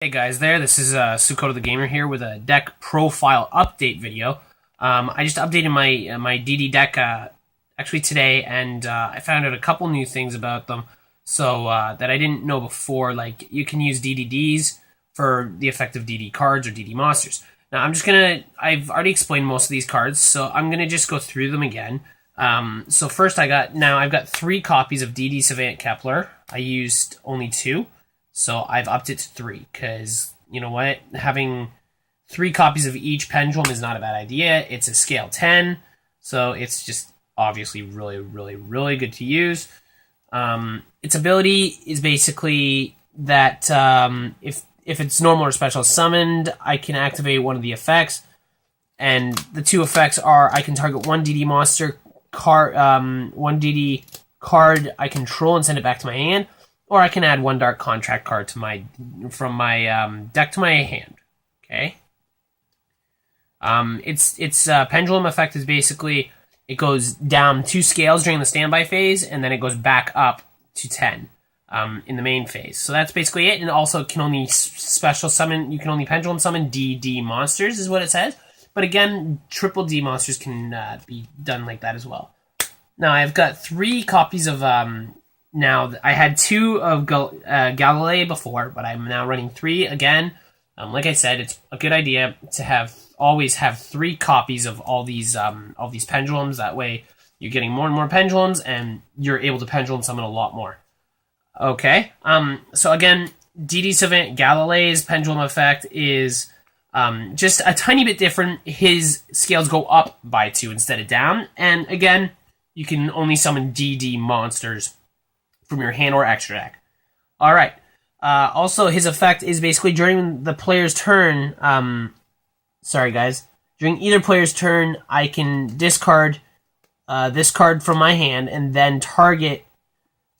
Hey guys there, this is Sukoto the Gamer here with a deck profile update video. I just updated my DD deck actually today, and I found out a couple new things about them so that I didn't know before. Like, you can use DDDs for the effect of DD cards or DD monsters. Now I've already explained most of these cards, so I'm gonna just go through them again. So first I've got 3 copies of DD Savant Kepler. I used only 2. So I've upped it to 3 because, you know what, having 3 copies of each pendulum is not a bad idea. It's a scale 10, so it's just obviously really, really, really good to use. Its ability is basically that if it's normal or special summoned, I can activate one of the effects. And the 2 effects are I can target one DD monster card, one DD card I control and send it back to my hand. Or I can add 1 dark contract card to from my deck to my hand. Okay. Its pendulum effect is basically it goes down 2 scales during the standby phase, and then it goes back up to 10 in the main phase. So that's basically it. And also, it can only special summon. You can only pendulum summon DD monsters, is what it says. But again, triple D monsters can be done like that as well. Now I've got 3 copies of. Now, I had 2 of Galilei before, but I'm now running 3 again. Like I said, it's a good idea to always have 3 copies of all these pendulums. That way, you're getting more and more pendulums, and you're able to pendulum summon a lot more. Okay. So again, DD Savant Galilei's pendulum effect is just a tiny bit different. His scales go up by 2 instead of down, and again, you can only summon DD monsters from your hand or extra deck. Alright. Also, his effect is basically during the player's turn. Sorry, guys. During either player's turn, I can discard this card from my hand and then target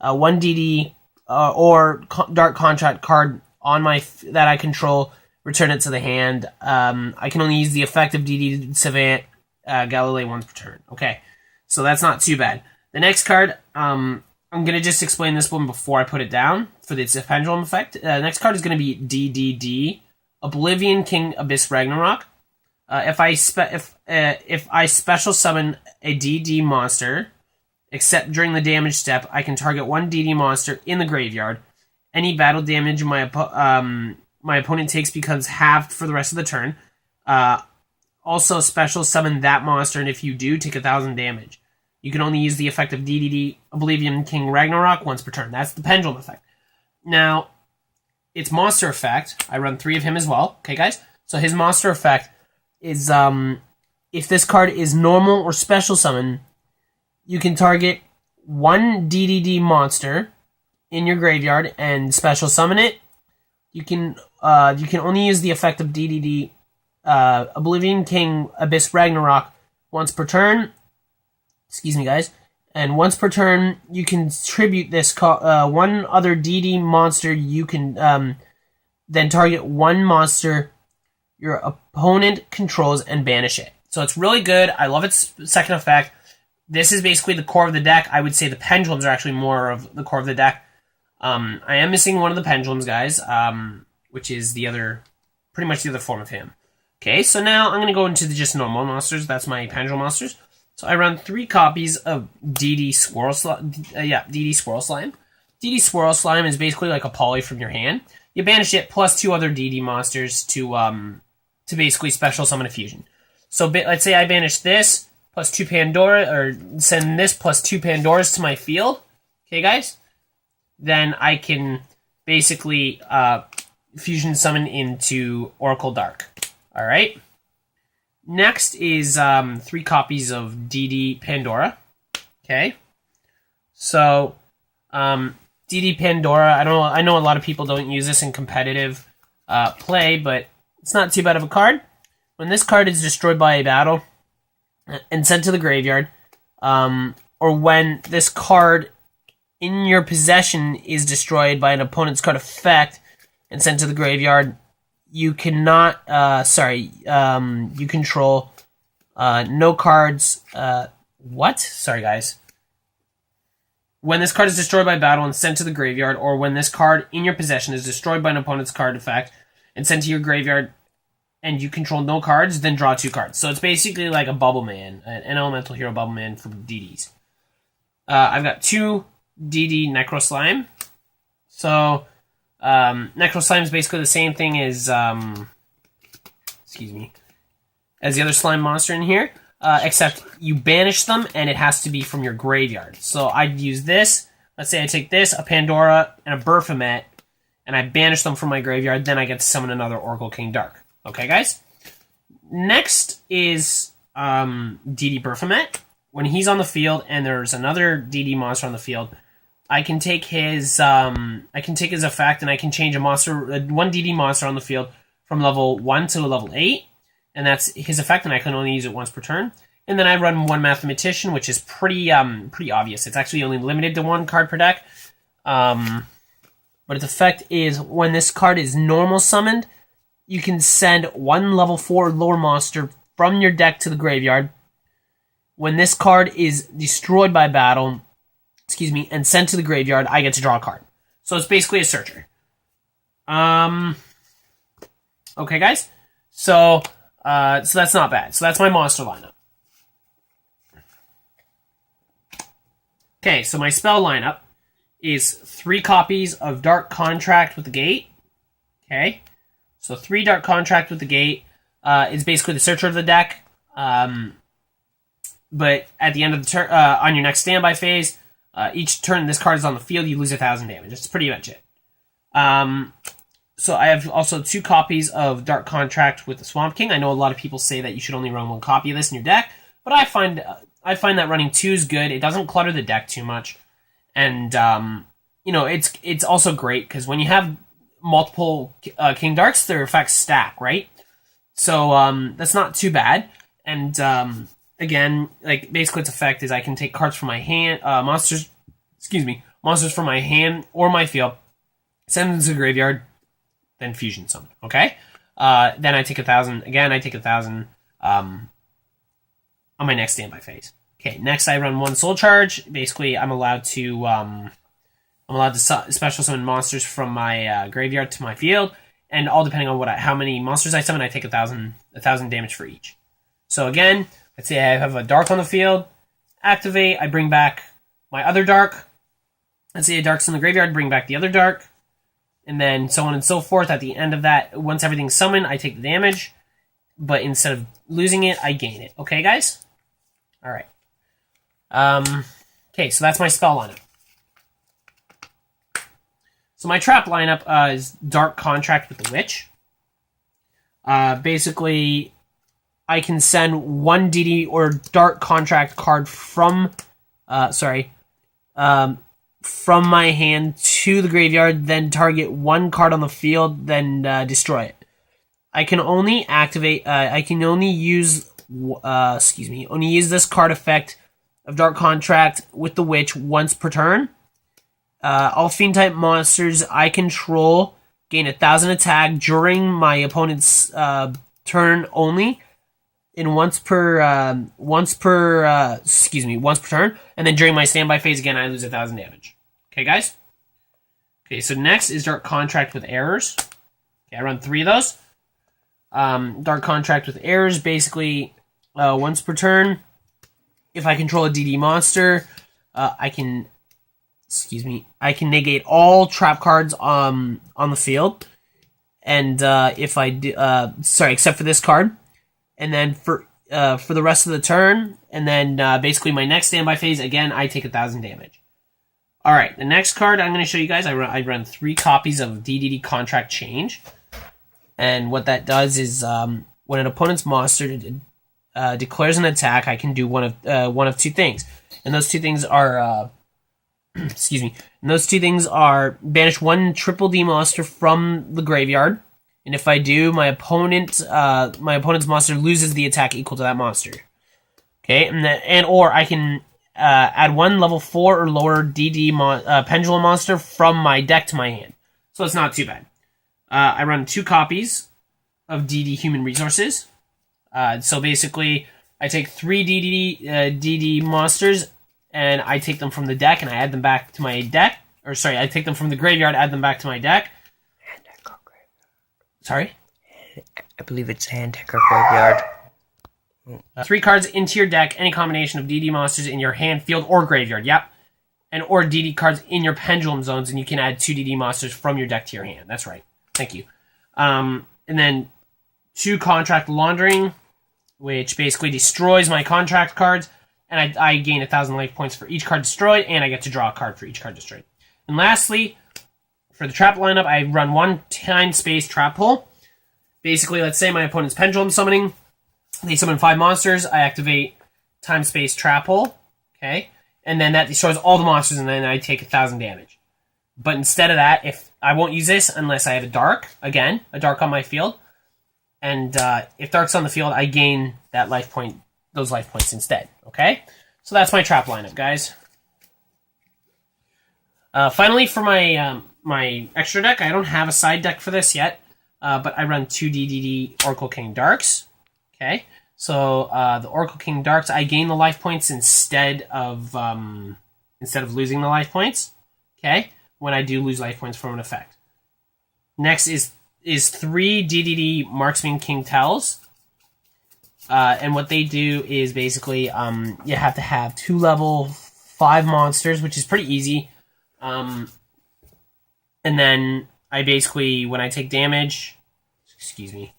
1 DD or dark contract card on that I control, return it to the hand. I can only use the effect of DD Savant Galilei once per turn. Okay. So that's not too bad. The next card, I'm going to just explain this one before I put it down for its pendulum effect. Next card is going to be DDD, Oblivion King Abyss Ragnarok. If I special summon a DD monster, except during the damage step, I can target 1 DD monster in the graveyard. Any battle damage my opponent takes becomes halved for the rest of the turn. Also, special summon that monster, and if you do, take 1,000 damage. You can only use the effect of DDD Oblivion King Ragnarok once per turn. That's the pendulum effect. Now, its monster effect, I run 3 of him as well. Okay, guys? So his monster effect is, if this card is normal or special summon, you can target 1 DDD monster in your graveyard and special summon it. You can only use the effect of DDD Oblivion King Abyss Ragnarok once per turn. Excuse me, guys. And once per turn, you can tribute this 1 other DD monster. You can then target 1 monster your opponent controls and banish it. So it's really good. I love its second effect. This is basically the core of the deck. I would say the pendulums are actually more of the core of the deck. I am missing one of the pendulums, guys, which is pretty much the other form of him. Okay, so now I'm going to go into the just normal monsters. That's my pendulum monsters. So I run 3 copies of DD Squirrel Slime. DD Squirrel Slime. DD Squirrel Slime is basically like a poly from your hand. You banish it plus 2 other DD monsters to basically special summon a fusion. So let's say I banish this plus 2 Pandora, or send this plus 2 Pandoras to my field. Okay, guys? Then I can basically fusion summon into Oracle Dark. All right? Next is 3 copies of DD Pandora. Okay. So, DD Pandora, I know a lot of people don't use this in competitive play, but it's not too bad of a card. When this card is destroyed by a battle and sent to the graveyard, or when this card in your possession is destroyed by an opponent's card effect and sent to the graveyard, you cannot, you control no cards, what? Sorry, guys. When this card is destroyed by battle and sent to the graveyard, or when this card in your possession is destroyed by an opponent's card effect and send to your graveyard, and you control no cards, then draw 2 cards. So it's basically like a Bubble Man, an Elemental Hero Bubble Man for DDs. I've got 2 DD Necro Slime. So Necro Slime is basically the same thing as as the other slime monster in here, except you banish them, and it has to be from your graveyard. So I'd use this. Let's say I take this, a Pandora, and a Baphomet, and I banish them from my graveyard. Then I get to summon another Oracle King Dark. Okay, guys? Next is DD Baphomet. When he's on the field and there's another DD monster on the field, I can take his effect, and I can change one DD monster on the field from level 1 to level 8, and that's his effect, and I can only use it once per turn. And then I run 1 Mathematician, which is pretty obvious. It's actually only limited to 1 card per deck. But its effect is when this card is normal summoned, you can send 1 level 4 lower monster from your deck to the graveyard. When this card is destroyed by battle, and sent to the graveyard, I get to draw a card. So it's basically a searcher. Okay, guys. So that's not bad. So that's my monster lineup. Okay, so my spell lineup is 3 copies of Dark Contract with the Gate. Okay, so 3 Dark Contract with the Gate is basically the searcher of the deck. But at the end of the turn, on your next standby phase, each turn this card is on the field, you lose 1,000 damage. That's pretty much it. So I have also 2 copies of Dark Contract with the Swamp King. I know a lot of people say that you should only run 1 copy of this in your deck, but I find that running 2 is good. It doesn't clutter the deck too much, and it's also great because when you have multiple King Darks, their effects stack, right? So that's not too bad. And again, like basically its effect is I can take cards from my hand, monsters from my hand or my field, send them to the graveyard, then fusion summon. Okay, then I take 1,000. Again, I take 1,000 on my next standby phase. Okay, next I run 1 Soul Charge. Basically, I'm allowed to special summon monsters from my graveyard to my field, and all depending on how many monsters I summon, I take 1,000 damage for each. So again, let's say I have a Dark on the field, activate, I bring back my other Dark. Let's say a Dark's in the graveyard, bring back the other Dark, and then so on and so forth. At the end of that, once everything's summoned, I take the damage, but instead of losing it, I gain it. Okay, guys? Alright. Okay, so that's my spell lineup. So my trap lineup is Dark Contract with the Witch. Basically, I can send 1 DD or Dark Contract card from my hand to the graveyard, then target 1 card on the field, then destroy it. I can only activate. I can only use. Only use this card effect of Dark Contract with the Witch once per turn. All Fiend type monsters I control gain 1,000 attack during my opponent's turn only. Once per turn, and then during my standby phase again, I lose 1,000 damage. Okay, guys. Okay, so next is Dark Contract with Errors. Okay, I run 3 of those. Dark Contract with Errors, basically once per turn, if I control a DD monster, I can negate all trap cards on the field, and if I do, except for this card. And then for the rest of the turn, and then basically my next standby phase, again, I take 1,000 damage. Alright, the next card I'm going to show you guys, I run 3 copies of DDD Contract Change. And what that does is, when an opponent's monster declares an attack, I can do one of 2 things. And those 2 things are, banish 1 triple D monster from the graveyard. And if I do, my opponent's monster loses the attack equal to that monster. Okay, or I can add 1 level 4 or lower DD Pendulum monster from my deck to my hand. So it's not too bad. I run 2 copies of DD Human Resources. So basically, I take 3 DD monsters, and I take them from the deck, and I add them back to my deck. I take them from the graveyard, add them back to my deck. Sorry? I believe it's hand deck or graveyard. 3 cards into your deck, any combination of DD monsters in your hand, field, or graveyard. Yep. And or DD cards in your pendulum zones, and you can add 2 DD monsters from your deck to your hand. That's right. Thank you. And then 2 contract laundering, which basically destroys my contract cards, and I gain 1,000 life points for each card destroyed, and I get to draw a card for each card destroyed. And lastly, for the trap lineup, I run 1 time space trap hole. Basically, let's say my opponent's pendulum summoning. They summon 5 monsters. I activate time space trap hole. Okay. And then that destroys all the monsters, and then I take 1,000 damage. But instead of that, if I won't use this unless I have a dark, again, a dark on my field. And if dark's on the field, I gain that life point, those life points instead. Okay? So that's my trap lineup, guys. Finally, for my my extra deck, I don't have a side deck for this yet, but I run 2 DDD Oracle King Darks. Okay? So the Oracle King Darks, I gain the life points instead of losing the life points. Okay, when I do lose life points from an effect. Next is 3 DDD Marksman King Tells, and what they do is basically you have to have 2 level 5 monsters, which is pretty easy. And then I basically, when I take damage, excuse me.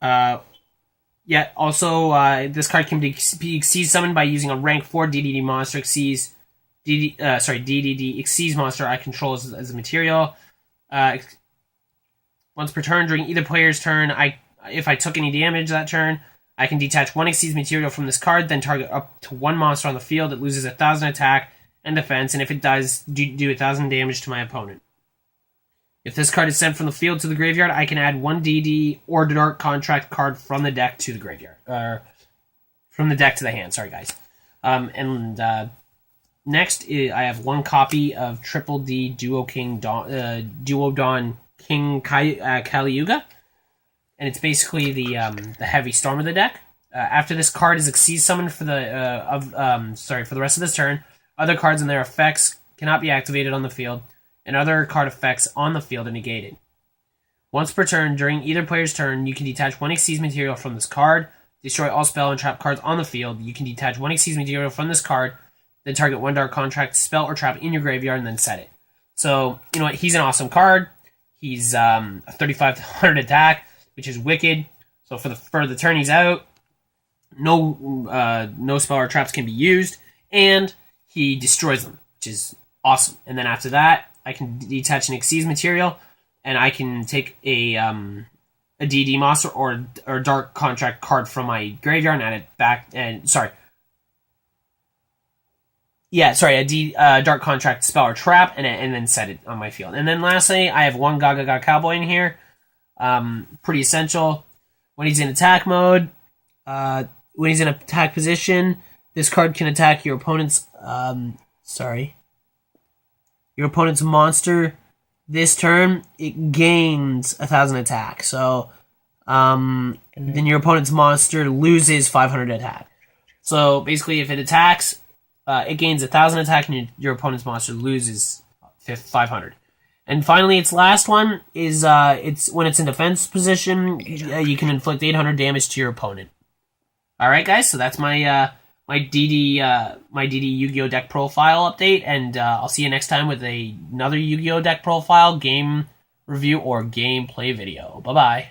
Yeah, also, this card can be Xyz summoned by using a rank 4 DDD monster. DDD Xyz monster I control as a material. Once per turn, during either player's turn, if I took any damage that turn, I can detach 1 Xyz material from this card, then target up to 1 monster on the field. It loses 1,000 attack and defense, and if it does, do 1,000 damage to my opponent. If this card is sent from the field to the graveyard, I can add 1 DD or Dark Contract card from the deck to the graveyard. From the deck to the hand, sorry guys. Next, I have 1 copy of Triple D Duo Dawn King Kali Yuga. And it's basically the heavy storm of the deck. After this card is Xyz summoned for the rest of this turn, other cards and their effects cannot be activated on the field, and other card effects on the field are negated. Once per turn, during either player's turn, you can detach 1 Xyz material from this card, destroy all spell and trap cards on the field. You can detach 1 Xyz material from this card, then target 1 dark contract, spell, or trap in your graveyard, and then set it. So, you know what? He's an awesome card. He's a 3,500 attack, which is wicked. So for the turn he's out, no spell or traps can be used, and he destroys them, which is awesome. And then after that, I can detach an Xyz material, and I can take a DD monster or dark contract card from my graveyard and add it back. And a dark contract spell or trap, and then set it on my field. And then lastly, I have 1 Gaga Cowboy in here. Pretty essential. When he's in attack mode, when he's in attack position, this card can attack your opponent's monster. This turn, it gains 1,000 attack. So, then your opponent's monster loses 500 attack. So basically, if it attacks, it gains 1,000 attack, and your opponent's monster loses 500. And finally, its last one is it's when it's in defense position, you can inflict 800 damage to your opponent. All right, guys. So that's my my DD Yu-Gi-Oh deck profile update, and I'll see you next time with another Yu-Gi-Oh deck profile, game review, or gameplay video. Bye bye.